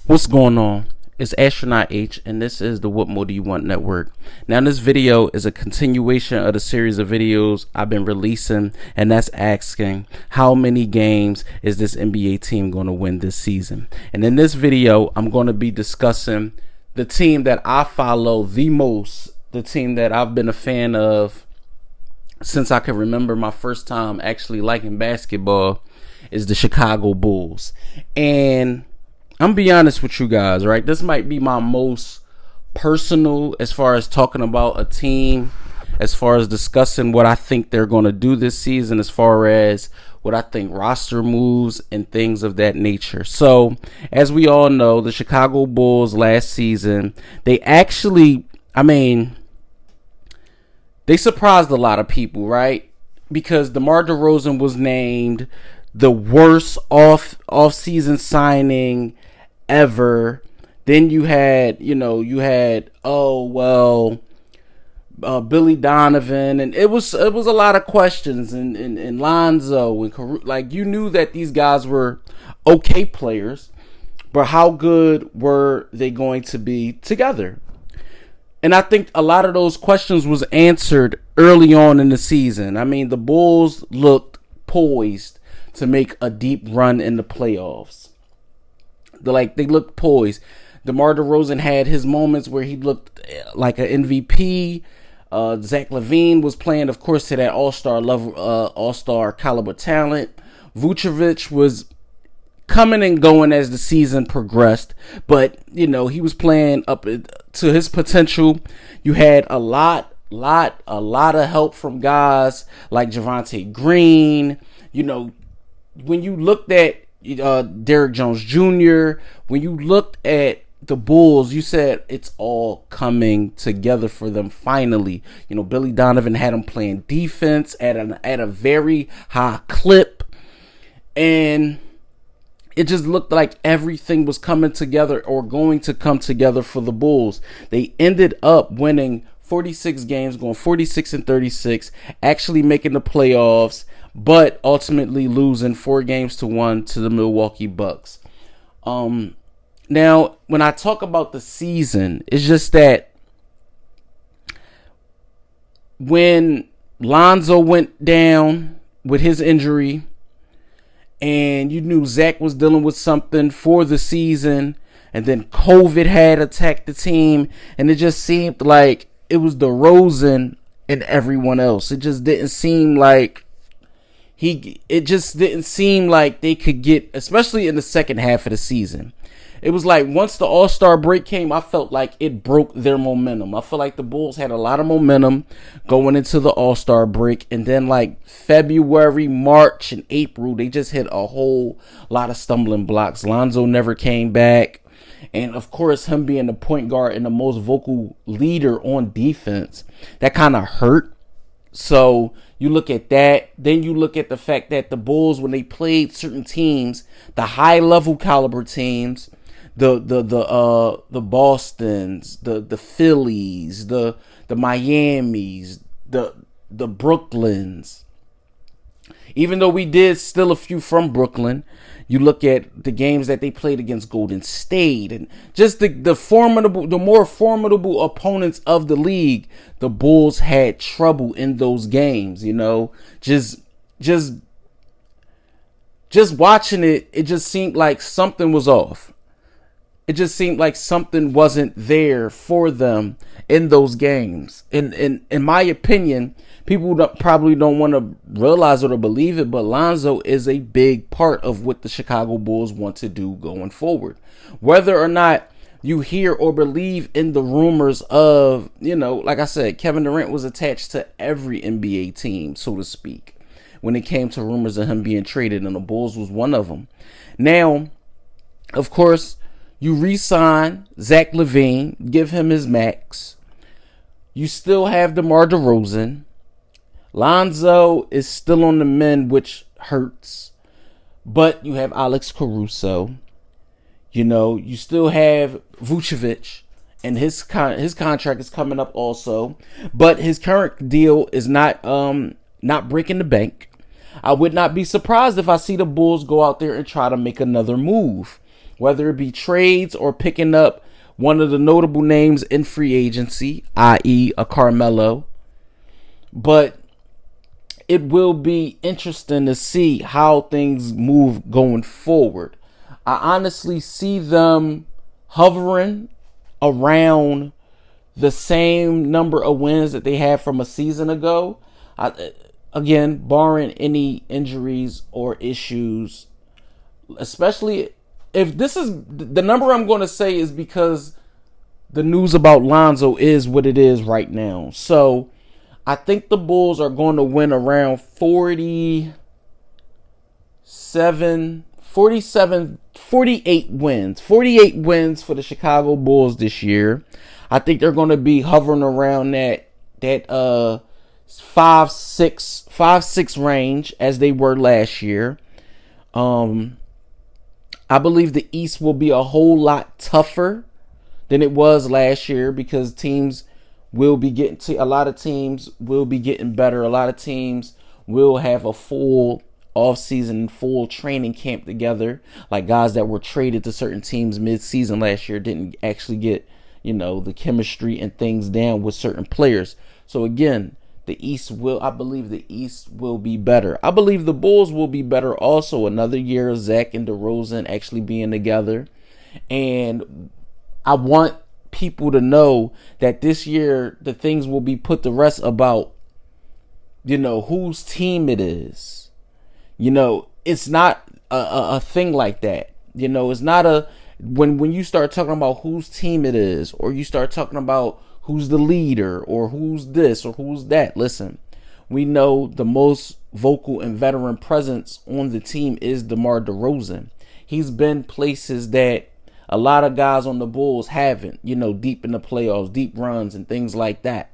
What's going on? It's Astronaut H, and this is the What More Do You Want Network. Now, this video is a continuation of the series of videos I've been releasing, and that's asking how many games is this NBA team going to win this season. And in this video, I'm going to be discussing the team that I follow the most, the team that I've been a fan of since I can remember my first time actually liking basketball, is the Chicago Bulls. And I'm gonna be honest with you guys, right? This might be my most personal as far as talking about a team, as far as discussing what I think they're going to do this season, as far as what I think roster moves and things of that nature. So, as we all know, the Chicago Bulls last season, they actually, they surprised a lot of people, right? Because DeMar DeRozan was named the worst off-season signing ever. Then you had Billy Donovan, and it was a lot of questions, and Lonzo and like, you knew that these guys were okay players, but how good were they going to be together? And I think a lot of those questions was answered early on in the season. I mean, the Bulls looked poised to make a deep run in the playoffs. They looked poised. DeMar DeRozan had his moments where he looked like an MVP. Zach Lavine was playing, of course, to that all-star level, all-star caliber talent. Vucevic was coming and going as the season progressed, but he was playing up to his potential. You had a lot of help from guys like Javonte Green. When you looked at Derrick Jones Jr., when you looked at the Bulls, you said it's all coming together for them finally. Billy Donovan had them playing defense at a very high clip, and it just looked like everything was coming together or going to come together for the Bulls. They ended up winning 46 games, going 46-36, actually making the playoffs, but ultimately losing 4-1 to the Milwaukee Bucks. Now, when I talk about the season, it's just that when Lonzo went down with his injury, and you knew Zach was dealing with something for the season, and then COVID had attacked the team, and it just seemed like it was DeRozan and everyone else. It just didn't seem like they could get, especially in the second half of the season. It was like once the All-Star break came, I felt like it broke their momentum. I feel like the Bulls had a lot of momentum going into the All-Star break, and then like February, March, and April, they just hit a whole lot of stumbling blocks. Lonzo never came back, and of course, him being the point guard and the most vocal leader on defense, that kind of hurt. So you look at that, then you look at the fact that the Bulls, when they played certain teams, the high level caliber teams, the Bostons, the Phillies, the Miamis, the Brooklyns. Even though we did steal a few from Brooklyn, you look at the games that they played against Golden State and just the more formidable opponents of the league. The Bulls had trouble in those games. Just watching it, it just seemed like something was off. It just seemed like something wasn't there for them in those games. In my opinion, people probably don't want to realize it or believe it, but Lonzo is a big part of what the Chicago Bulls want to do going forward. Whether or not you hear or believe in the rumors of, like I said, Kevin Durant was attached to every NBA team, so to speak, when it came to rumors of him being traded, and the Bulls was one of them. Now, of course, you re-sign Zach Lavine, give him his max. You still have DeMar DeRozan. Lonzo is still on the mend, which hurts. But you have Alex Caruso. You still have Vucevic, and his contract is coming up also. But his current deal is not breaking the bank. I would not be surprised if I see the Bulls go out there and try to make another move. whether it be trades or picking up one of the notable names in free agency, i.e. a Carmelo. But it will be interesting to see how things move going forward. I honestly see them hovering around the same number of wins that they had from a season ago. Again, barring any injuries or issues, especially if this is the number I'm going to say is because the news about Lonzo is what it is right now. So I think the Bulls are going to win around 48 wins. 48 wins for the Chicago Bulls this year. I think they're going to be hovering around that 5-6 range as they were last year. I believe the East will be a whole lot tougher than it was last year because teams will be a lot of teams will be getting better. A lot of teams will have a full off-season, full training camp together. Like guys that were traded to certain teams mid-season last year didn't actually get, the chemistry and things down with certain players. So again, I believe the East will be better. I believe the Bulls will be better also. Another year of Zach and DeRozan actually being together. And I want people to know that this year the things will be put to rest about, whose team it is. It's not a thing like that. It's not when you start talking about whose team it is, or you start talking about who's the leader or who's this or who's that. Listen, we know the most vocal and veteran presence on the team is DeMar DeRozan. He's been places that a lot of guys on the Bulls haven't, deep in the playoffs, deep runs and things like that.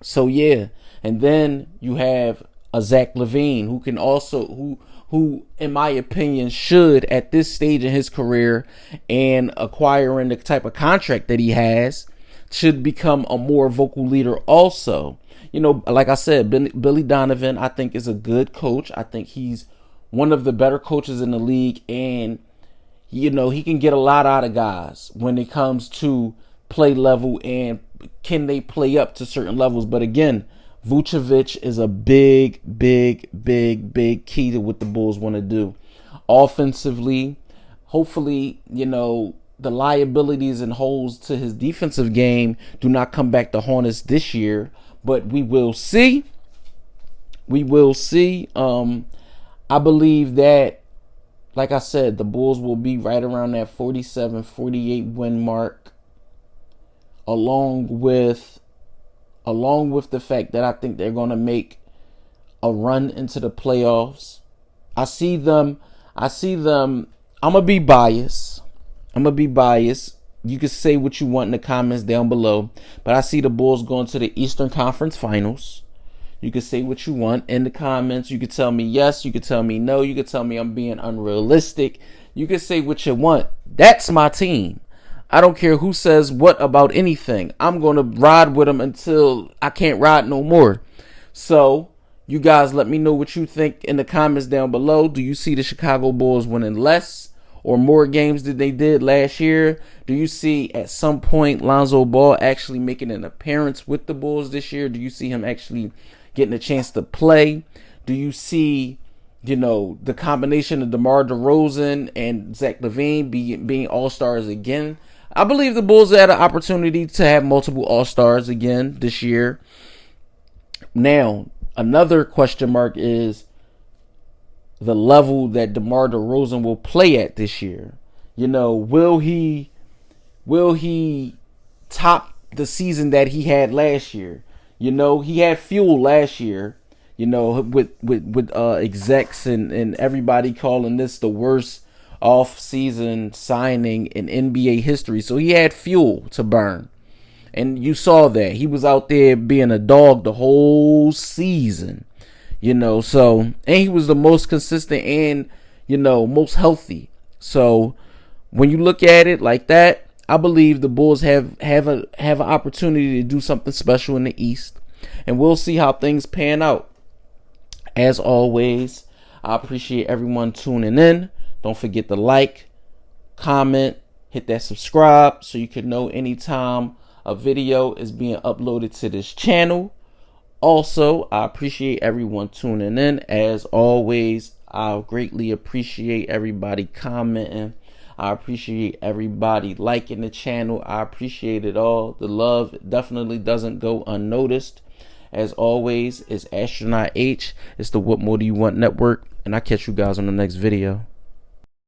So yeah, and then you have a Zach Lavine who can also, who in my opinion should at this stage in his career and acquiring the type of contract that he has, should become a more vocal leader also. Like I said, Billy Donovan, I think, is a good coach. I think he's one of the better coaches in the league, and he can get a lot out of guys when it comes to play level and can they play up to certain levels. But again, Vucevic is a big key to what the Bulls want to do offensively. Hopefully, the liabilities and holes to his defensive game do not come back to haunt us this year, but we will see. I believe that, like I said, the Bulls will be right around that 47-48 win mark, along with the fact that I think they're going to make a run into the playoffs. I see them. I'm going to be biased. You can say what you want in the comments down below, but I see the Bulls going to the Eastern Conference Finals. You can say what you want in the comments. You can tell me yes. You can tell me no. You can tell me I'm being unrealistic. You can say what you want. That's my team. I don't care who says what about anything. I'm going to ride with them until I can't ride no more. So you guys let me know what you think in the comments down below. Do you see the Chicago Bulls winning less or more games than they did last year? Do you see at some point Lonzo Ball actually making an appearance with the Bulls this year? Do you see him actually getting a chance to play? Do you see, the combination of DeMar DeRozan and Zach Lavine being all-stars again? I believe the Bulls had an opportunity to have multiple all-stars again this year. Now, another question mark is the level that DeMar DeRozan will play at this year. Will he top the season that he had last year? He had fuel last year, with execs and everybody calling this the worst off-season signing in NBA history. So he had fuel to burn. And you saw that. He was out there being a dog the whole season. So, and he was the most consistent and, most healthy. So when you look at it like that, I believe the Bulls have an opportunity to do something special in the East. And we'll see how things pan out. As always, I appreciate everyone tuning in. Don't forget to like, comment, hit that subscribe so you can know anytime a video is being uploaded to this channel. Also, I appreciate everyone tuning in. As always, I greatly appreciate everybody commenting. I appreciate everybody liking the channel. I appreciate it all. The love definitely doesn't go unnoticed. As always, it's Astronaut H. It's the What More Do You Want Network. And I'll catch you guys on the next video.